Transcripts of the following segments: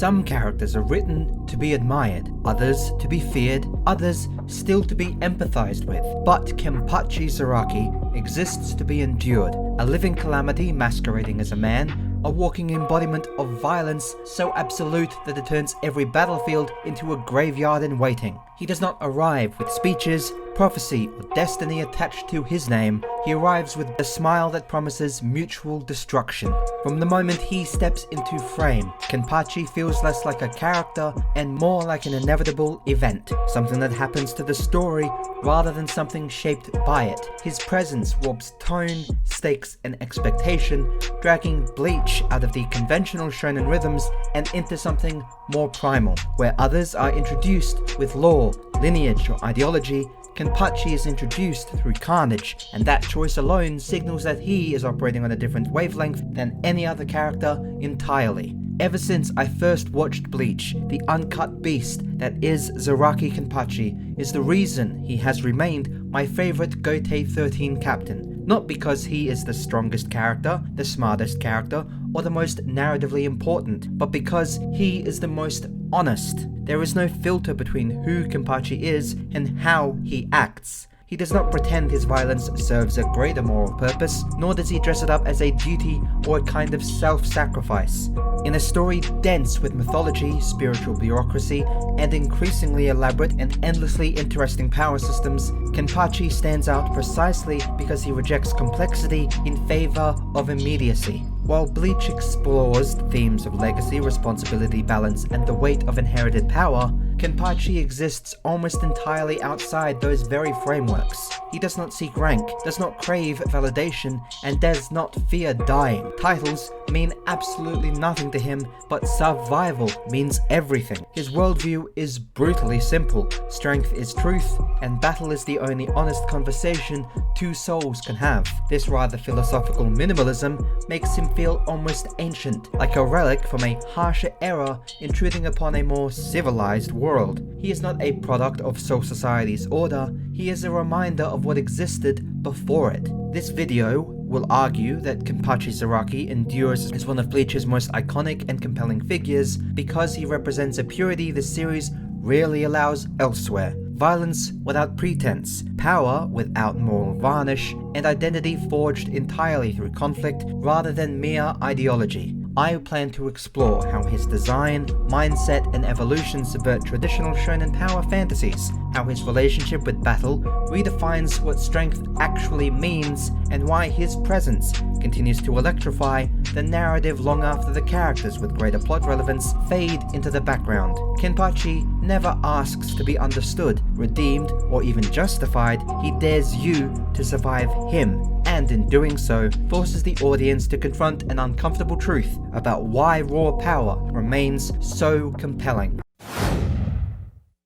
Some characters are written to be admired, others to be feared, others still to be empathized with. But Kenpachi Zaraki exists to be endured, a living calamity masquerading as a man, a walking embodiment of violence so absolute that it turns every battlefield into a graveyard in waiting. He does not arrive with speeches, prophecy, or destiny attached to his name. He arrives with a smile that promises mutual destruction. From the moment he steps into frame, Kenpachi feels less like a character and more like an inevitable event, something that happens to the story rather than something shaped by it. His presence warps tone, stakes, and expectation, dragging Bleach out of the conventional shonen rhythms and into something more primal. Where others are introduced with lore, lineage, or ideology, Kenpachi is introduced through carnage, and that choice alone signals that he is operating on a different wavelength than any other character entirely. Ever since I first watched Bleach, the uncut beast that is Zaraki Kenpachi is the reason he has remained my favorite Gotei 13 captain. Not because he is the strongest character, the smartest character, or the most narratively important, but because he is the most honest. There is no filter between who Kenpachi is and how he acts. He does not pretend his violence serves a greater moral purpose, nor does he dress it up as a duty or a kind of self-sacrifice. In a story dense with mythology, spiritual bureaucracy, and increasingly elaborate and endlessly interesting power systems, Kenpachi stands out precisely because he rejects complexity in favor of immediacy. While Bleach explores themes of legacy, responsibility, balance, and the weight of inherited power, Kenpachi exists almost entirely outside those very frameworks. He does not seek rank, does not crave validation, and does not fear dying. Titles mean absolutely nothing to him, but survival means everything. His worldview is brutally simple. Strength is truth, and battle is the only honest conversation two souls can have. This rather philosophical minimalism makes him feel almost ancient, like a relic from a harsher era intruding upon a more civilized world. He is not a product of Soul Society's order, he is a reminder of what existed before it. This video will argue that Kenpachi Zaraki endures as one of Bleach's most iconic and compelling figures because he represents a purity the series rarely allows elsewhere. Violence without pretense, power without moral varnish, and identity forged entirely through conflict rather than mere ideology. I plan to explore how his design, mindset, and evolution subvert traditional shonen power fantasies, how his relationship with battle redefines what strength actually means, and why his presence continues to electrify the narrative long after the characters with greater plot relevance fade into the background. Kenpachi never asks to be understood, redeemed, or even justified. He dares you to survive him, and in doing so, forces the audience to confront an uncomfortable truth about why raw power remains so compelling.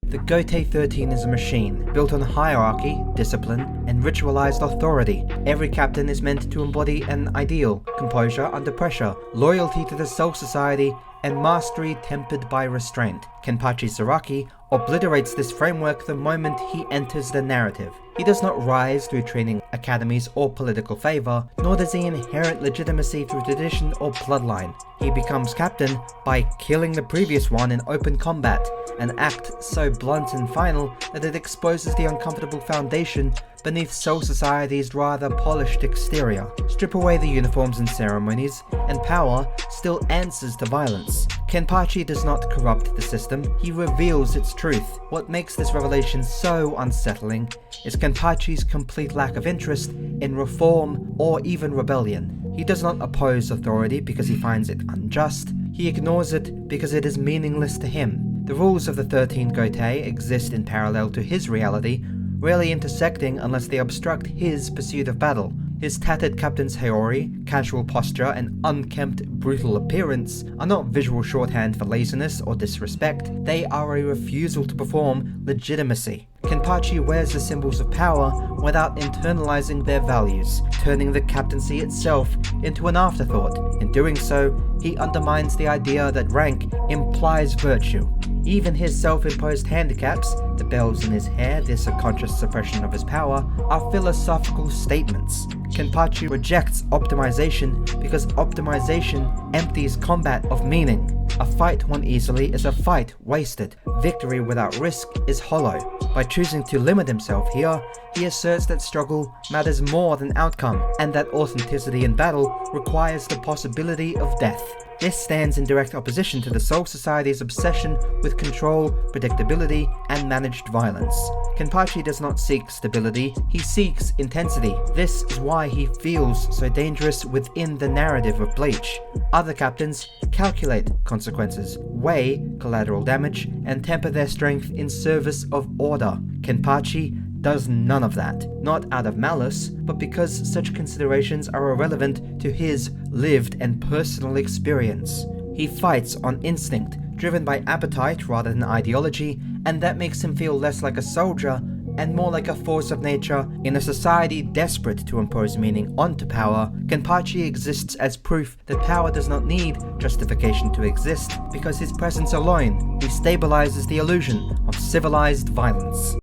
The Gotei 13 is a machine, built on hierarchy, discipline, and ritualized authority. Every captain is meant to embody an ideal, composure under pressure, loyalty to the Soul Society, and mastery tempered by restraint. Kenpachi Zaraki obliterates this framework the moment he enters the narrative. He does not rise through training academies or political favor, nor does he inherit legitimacy through tradition or bloodline. He becomes captain by killing the previous one in open combat, an act so blunt and final that it exposes the uncomfortable foundation beneath Soul Society's rather polished exterior. Strip away the uniforms and ceremonies, and power still answers to violence. Kenpachi does not corrupt the system, he reveals its truth. What makes this revelation so unsettling is Kenpachi's complete lack of interest in reform or even rebellion. He does not oppose authority because he finds it unjust, he ignores it because it is meaningless to him. The rules of the 13 Gotei exist in parallel to his reality, rarely intersecting unless they obstruct his pursuit of battle. His tattered captain's haori, casual posture, and unkempt, brutal appearance are not visual shorthand for laziness or disrespect, they are a refusal to perform legitimacy. Kenpachi wears the symbols of power without internalizing their values, turning the captaincy itself into an afterthought. In doing so, he undermines the idea that rank implies virtue. Even his self-imposed handicaps, the bells in his hair, the subconscious suppression of his power, are philosophical statements. Kenpachi rejects optimization because optimization empties combat of meaning. A fight won easily is a fight wasted. Victory without risk is hollow. By choosing to limit himself here, he asserts that struggle matters more than outcome, and that authenticity in battle requires the possibility of death. This stands in direct opposition to the Soul Society's obsession with control, predictability, and managed violence. Kenpachi does not seek stability, he seeks intensity. This is why he feels so dangerous within the narrative of Bleach. Other captains calculate consequences, weigh collateral damage, and temper their strength in service of order. Kenpachi does none of that, not out of malice, but because such considerations are irrelevant to his lived and personal experience. He fights on instinct, driven by appetite rather than ideology, and that makes him feel less like a soldier and more like a force of nature. In a society desperate to impose meaning onto power, Kenpachi exists as proof that power does not need justification to exist, because his presence alone destabilizes the illusion of civilized violence.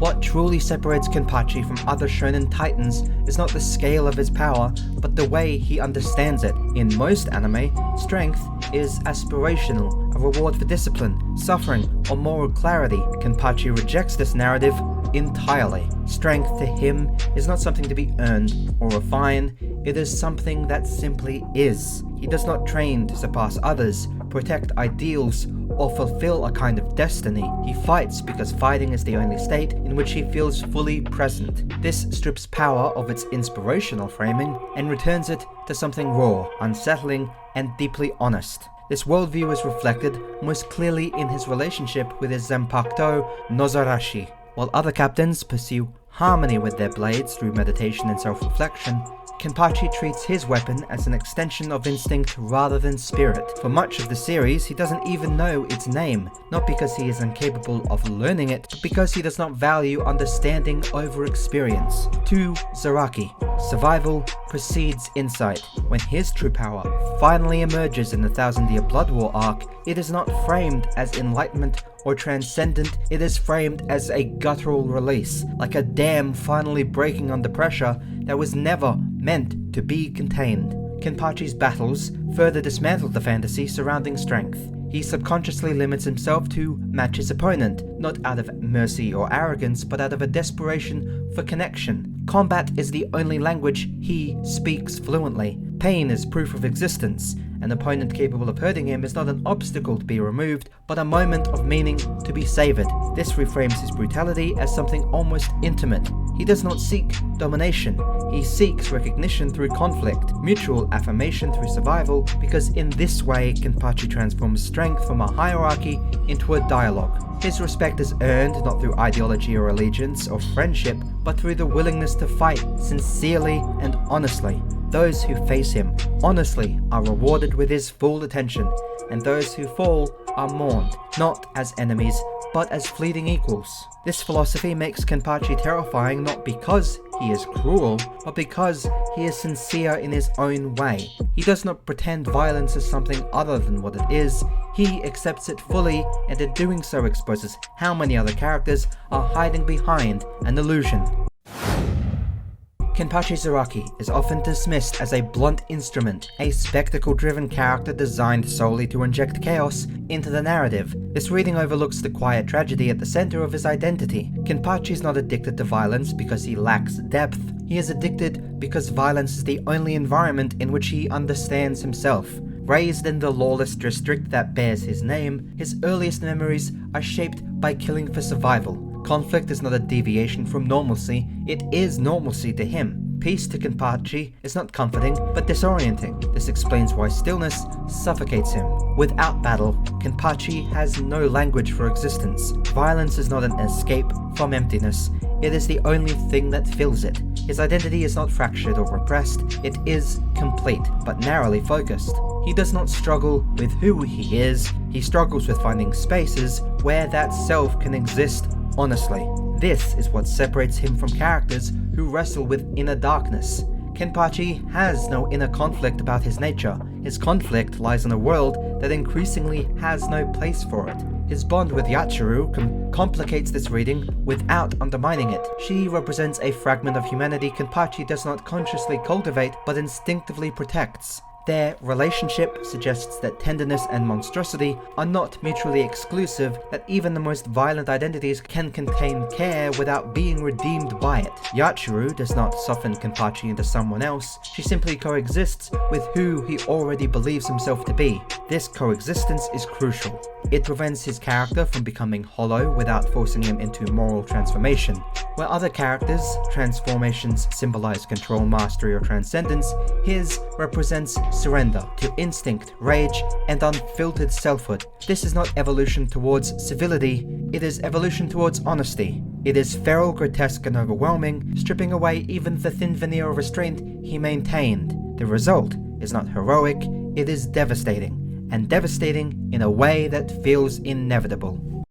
What truly separates Kenpachi from other shonen titans is not the scale of his power, but the way he understands it. In most anime, strength is aspirational, a reward for discipline, suffering, or moral clarity. Kenpachi rejects this narrative entirely. Strength to him is not something to be earned or refined, it is something that simply is. He does not train to surpass others, protect ideals, or fulfill a kind of destiny. He fights because fighting is the only state in which he feels fully present. This strips power of its inspirational framing and returns it to something raw, unsettling, and deeply honest. This worldview is reflected most clearly in his relationship with his Zanpakuto Nozarashi. While other captains pursue harmony with their blades through meditation and self-reflection, Kenpachi treats his weapon as an extension of instinct rather than spirit. For much of the series, he doesn't even know its name, not because he is incapable of learning it, but because he does not value understanding over experience. To Zaraki, survival precedes insight. When his true power finally emerges in the Thousand-Year Blood War arc, it is not framed as enlightenment or transcendent, it is framed as a guttural release, like a dam finally breaking under pressure that was never meant to be contained. Kenpachi's battles further dismantle the fantasy surrounding strength. He subconsciously limits himself to match his opponent, not out of mercy or arrogance, but out of a desperation for connection. Combat is the only language he speaks fluently. Pain is proof of existence. An opponent capable of hurting him is not an obstacle to be removed, but a moment of meaning to be savored. This reframes his brutality as something almost intimate. He does not seek domination. He seeks recognition through conflict, mutual affirmation through survival, because in this way, Kenpachi transforms strength from a hierarchy into a dialogue. His respect is earned not through ideology or allegiance or friendship, but through the willingness to fight sincerely and honestly. Those who face him honestly are rewarded with his full attention, and those who fall are mourned, not as enemies, but as fleeting equals. This philosophy makes Kenpachi terrifying not because he is cruel, but because he is sincere in his own way. He does not pretend violence is something other than what it is. He accepts it fully, and in doing so exposes how many other characters are hiding behind an illusion. Kenpachi Zaraki is often dismissed as a blunt instrument, a spectacle-driven character designed solely to inject chaos into the narrative. This reading overlooks the quiet tragedy at the center of his identity. Kenpachi is not addicted to violence because he lacks depth. He is addicted because violence is the only environment in which he understands himself. Raised in the lawless district that bears his name, his earliest memories are shaped by killing for survival. Conflict is not a deviation from normalcy, it is normalcy to him. Peace to Kenpachi is not comforting, but disorienting. This explains why stillness suffocates him. Without battle, Kenpachi has no language for existence. Violence is not an escape from emptiness, it is the only thing that fills it. His identity is not fractured or repressed, it is complete, but narrowly focused. He does not struggle with who he is, he struggles with finding spaces where that self can exist honestly. This is what separates him from characters who wrestle with inner darkness. Kenpachi has no inner conflict about his nature. His conflict lies in a world that increasingly has no place for it. His bond with Yachiru complicates this reading without undermining it. She represents a fragment of humanity Kenpachi does not consciously cultivate but instinctively protects. Their relationship suggests that tenderness and monstrosity are not mutually exclusive, that even the most violent identities can contain care without being redeemed by it. Yachiru does not soften Kenpachi into someone else, she simply coexists with who he already believes himself to be. This coexistence is crucial. It prevents his character from becoming hollow without forcing him into moral transformation. Where other characters' transformations symbolize control, mastery, or transcendence, his represents surrender to instinct, rage, and unfiltered selfhood. This is not evolution towards civility, it is evolution towards honesty. It is feral, grotesque, and overwhelming, stripping away even the thin veneer of restraint he maintained. The result is not heroic, it is devastating, and devastating in a way that feels inevitable.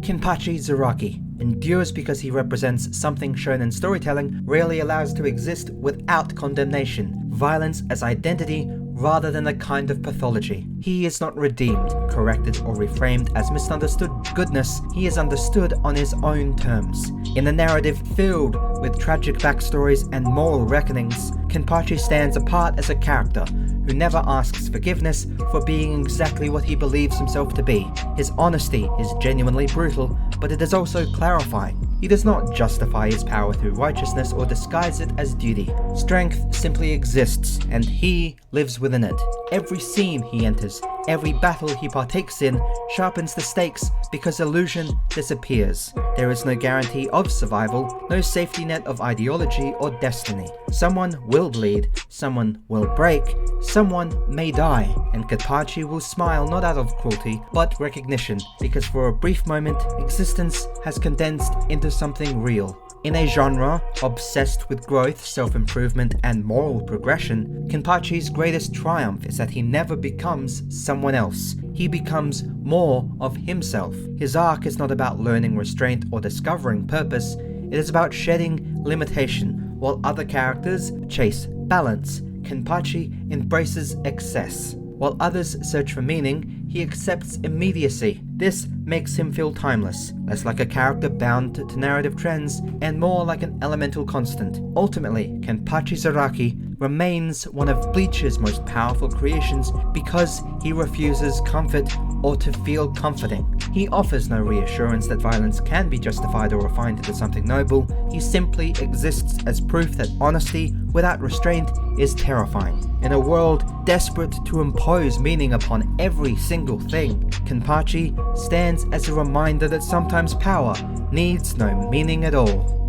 Kenpachi Zaraki endures because he represents something shonen storytelling rarely allows to exist without condemnation, violence as identity rather than a kind of pathology. He is not redeemed, corrected, or reframed as misunderstood goodness, he is understood on his own terms. In a narrative filled with tragic backstories and moral reckonings, Kenpachi stands apart as a character who never asks forgiveness for being exactly what he believes himself to be. His honesty is genuinely brutal, but it is also clarifying. He does not justify his power through righteousness or disguise it as duty. Strength simply exists, and he lives within it. Every scene he enters, every battle he partakes in, sharpens the stakes because illusion disappears. There is no guarantee of survival, no safety net of ideology or destiny. Someone will bleed, someone will break, someone may die, and Kenpachi will smile not out of cruelty, but recognition, because for a brief moment, existence has condensed into something real. In a genre obsessed with growth, self-improvement, and moral progression, Kenpachi's greatest triumph is that he never becomes someone else. He becomes more of himself. His arc is not about learning restraint or discovering purpose, it is about shedding limitation. While other characters chase balance, Kenpachi embraces excess. While others search for meaning, he accepts immediacy. This makes him feel timeless, less like a character bound to narrative trends, and more like an elemental constant. Ultimately, Kenpachi Zaraki remains one of Bleach's most powerful creations because he refuses comfort or to feel comforting. He offers no reassurance that violence can be justified or refined into something noble. He simply exists as proof that honesty without restraint is terrifying. In a world desperate to impose meaning upon every single thing, Kenpachi stands as a reminder that sometimes power needs no meaning at all.